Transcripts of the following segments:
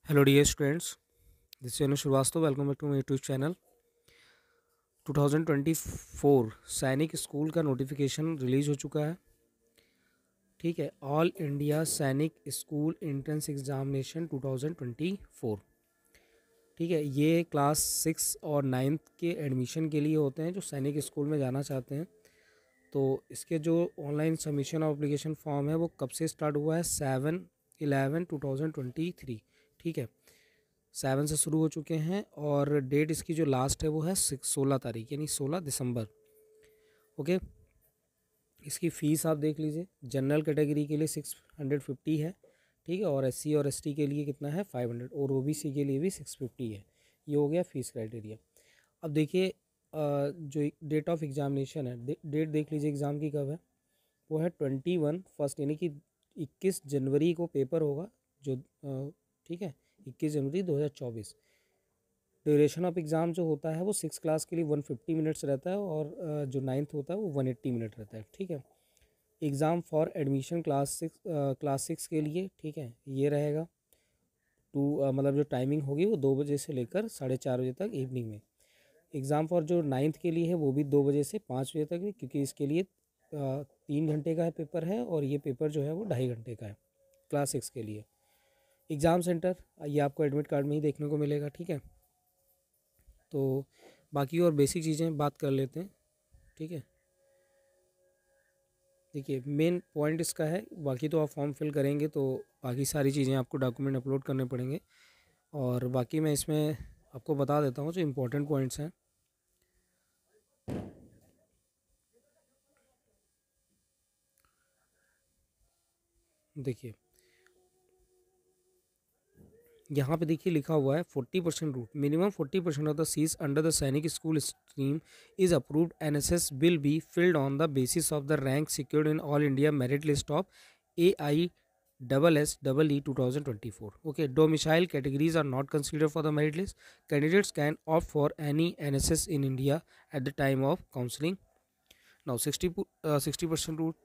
Hello dear students, this is Anu Srivastava. Welcome back to my YouTube channel. 2024 सैनिक school का notification release हो चुका है। ठीक है, ऑल इंडिया सैनिक स्कूल एंट्रेंस एग्जामिनेशन 2024। ठीक है, ये क्लास 6 और 9th के एडमिशन के लिए होते हैं जो सैनिक स्कूल में जाना चाहते हैं। तो इसके जो online submission of application form है वो कब से स्टार्ट हुआ है? 7/11/2023। ठीक है, 7 से शुरू हो चुके हैं और डेट इसकी जो लास्ट है वो है 16 तारीख यानी 16 दिसंबर। ओके, इसकी फ़ीस आप देख लीजिए। जनरल कैटेगरी के लिए 650 है। ठीक है, और SC और ST के लिए कितना है? 500, और OBC के लिए भी 650 है। ये हो गया फ़ीस क्राइटेरिया। अब देखिए, जो डेट ऑफ एग्जामिनेशन है, डेट देख लीजिए एग्ज़ाम की कब है। वो है 21 यानी कि 21 जनवरी को पेपर होगा। जो ठीक है, 21 जनवरी 2024। ड्यूरेशन ऑफ एग्ज़ाम जो होता है वो 6 क्लास के लिए 150 मिनट्स रहता है, और जो 9th होता है वो 180 मिनट रहता है। ठीक है, एग्ज़ाम फॉर एडमिशन क्लास 6 के लिए, ठीक है, ये रहेगा मतलब जो टाइमिंग होगी वो 2 बजे से लेकर 4:30 बजे तक इवनिंग में। एग्ज़ाम फॉर जो 9th के लिए है वो भी 2 बजे से 5 बजे तक है, क्योंकि इसके लिए 3 घंटे का है पेपर है, और ये पेपर जो है वो 2.5 घंटे का है क्लास 6 के लिए। एग्ज़ाम सेंटर ये आपको एडमिट कार्ड में ही देखने को मिलेगा। ठीक है, तो बाकी और बेसिक चीज़ें बात कर लेते हैं। ठीक है, देखिए मेन पॉइंट इसका है, बाकी तो आप फॉर्म फिल करेंगे तो बाकी सारी चीज़ें आपको डॉक्यूमेंट अपलोड करने पड़ेंगे, और बाकी मैं इसमें आपको बता देता हूँ जो इम्पोर्टेंट पॉइंट्स हैं। देखिए यहाँ पे देखिए लिखा हुआ है 40% root minimum 40% of the seats under the Sainik school stream is approved NSS will be filled on the basis of the rank secured in all India merit list of AISSEE 2024. Okay, domicile categories are not considered for the merit list. Candidates can opt for any NSS in India at the time of counseling. Now 60% rule,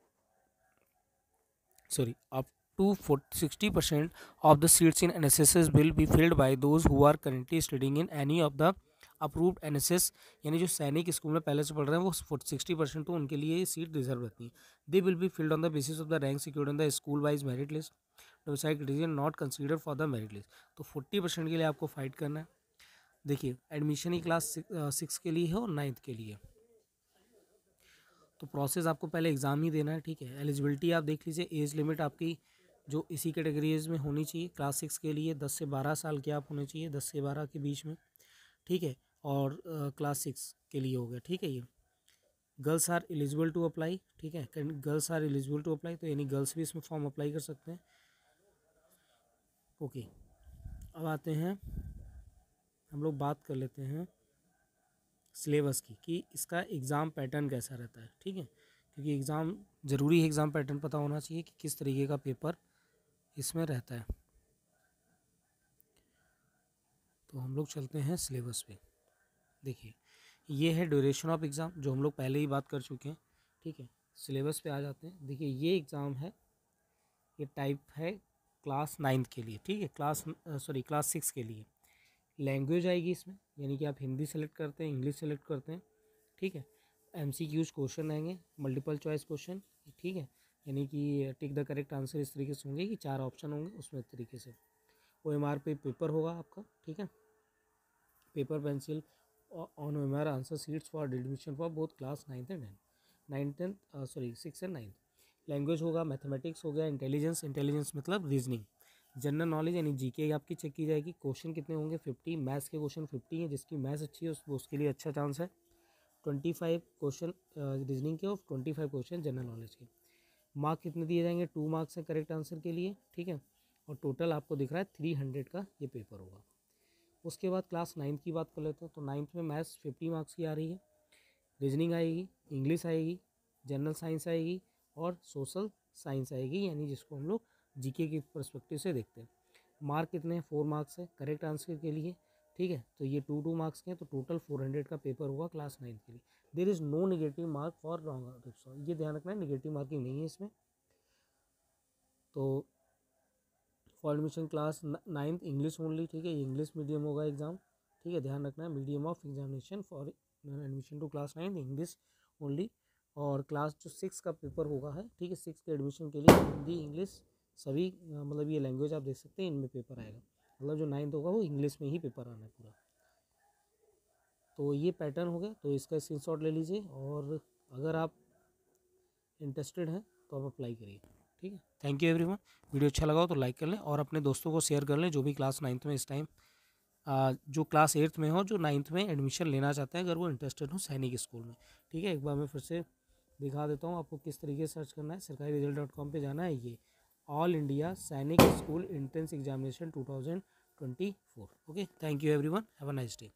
sorry, up to 60% of the seats in NSS will be filled by those who are currently studying in any of the approved NSS, यानी जो सैनिक school में पहले से पढ़ रहे हैं वो 60% तो उनके लिए सीट रिजर्व रहती है। They will be filled on the basis of the rank secured in the school wise merit list, domicile criteria not consider for the merit list. तो 40% के लिए आपको फाइट करना है। देखिए एडमिशन ही क्लास 6 के लिए है और 9th के लिए। तो प्रोसेस आपको पहले एग्ज़ाम ही देना है। ठीक है, एलिजिबिलिटी आप देख लीजिए। एज लिमिट आपकी जो इसी कैटेगरीज में होनी चाहिए, क्लास 6 के लिए 10 से 12 साल के आप होने चाहिए, 10 से 12 के बीच में। ठीक है, और क्लास 6 के लिए हो गया। ठीक है, ये girls are eligible to apply. ठीक है, girls are eligible to apply, तो यानी गर्ल्स भी इसमें फॉर्म अप्लाई कर सकते हैं। ओके, अब आते हैं हम लोग बात कर लेते हैं सिलेबस की, कि इसका एग्ज़ाम पैटर्न कैसा रहता है। ठीक है, क्योंकि एग्ज़ाम ज़रूरी है, एग्ज़ाम पैटर्न पता होना चाहिए कि किस तरीके का पेपर इसमें रहता है। तो हम लोग चलते हैं सिलेबस पे। देखिए ये है ड्यूरेशन ऑफ एग्ज़ाम जो हम लोग पहले ही बात कर चुके हैं। ठीक है, सिलेबस पे आ जाते हैं। देखिए ये एग्ज़ाम है, ये टाइप है क्लास 9th के लिए। ठीक है, क्लास 6 के लिए। लैंग्वेज आएगी इसमें, यानी कि आप हिंदी सेलेक्ट करते हैं, इंग्लिश सेलेक्ट करते हैं। ठीक है, MCQs क्वेश्चन आएंगे, मल्टीपल चॉइस क्वेश्चन। ठीक है, यानी कि टिक द करेक्ट आंसर इस तरीके से होंगे कि 4 ऑप्शन होंगे उसमें, इस तरीके से। OMR पे पेपर होगा आपका। ठीक है, paper pencil on OMR answer seats for admission for both class 9th and 6 and 9th। Language होगा, मैथमेटिक्स हो गया, इंटेलिजेंस मतलब रीजनिंग, जनरल नॉलेज यानी GK आपकी चेक की जाएगी। क्वेश्चन कितने होंगे? 50। मैथ्स के क्वेश्चन 50 हैं, जिसकी मैथ्स अच्छी है उसके लिए अच्छा चांस है। 25 क्वेश्चन रीजनिंग के और 25 क्वेश्चन जनरल नॉलेज के। मार्क कितने दिए जाएंगे? 2 मार्क्स है करेक्ट आंसर के लिए। ठीक है, और टोटल आपको दिख रहा है 300 का ये पेपर होगा। उसके बाद क्लास 9th की बात कर लेते हैं। तो 9th में मैथ्स 50 मार्क्स की आ रही है, रीजनिंग आएगी, इंग्लिश आएगी, जनरल साइंस आएगी, और सोशल साइंस आएगी, यानी जिसको हम लोग GK की परस्पेक्टिव से देखते हैं। मार्क कितने हैं? 4 मार्क्स है करेक्ट आंसर के लिए। ठीक है, तो ये 2 मार्क्स के हैं, तो टोटल 400 का पेपर हुआ क्लास 9th के लिए। There is no negative mark for wrong answer, ये ध्यान रखना है, नेगेटिव मार्किंग नहीं है इसमें। तो for admission class 9th English only, ठीक है, ये इंग्लिश मीडियम होगा एग्ज़ाम, ठीक है, ध्यान रखना है, medium of examination for admission to class 9 English only. और क्लास जो 6 का पेपर होगा है, ठीक है, 6 के एडमिशन के लिए हिंदी इंग्लिश सभी मतलब ये लैंग्वेज आप देख सकते हैं इनमें पेपर आएगा, मतलब जो 9th होगा वो इंग्लिश में ही पेपर आना है पूरा। तो ये पैटर्न हो गया, तो इसका स्क्रीनशॉट ले लीजिए और अगर आप इंटरेस्टेड हैं तो आप अप्लाई करिए, ठीक है। Thank you everyone. वीडियो अच्छा लगा हो तो लाइक कर लें और अपने दोस्तों को शेयर कर लें जो भी क्लास 9th में इस टाइम जो क्लास 8th में हो, जो 9th में एडमिशन लेना चाहते हैं, अगर वो इंटरेस्टेड हो सैनिक स्कूल में, ठीक है। एक बार मैं फिर से दिखा देता हूँ आपको किस तरीके से सर्च करना है। sarkariresult.com पे जाना है, ये ऑल इंडिया सैनिक school entrance examination 2024। Okay, thank you everyone, have a nice day.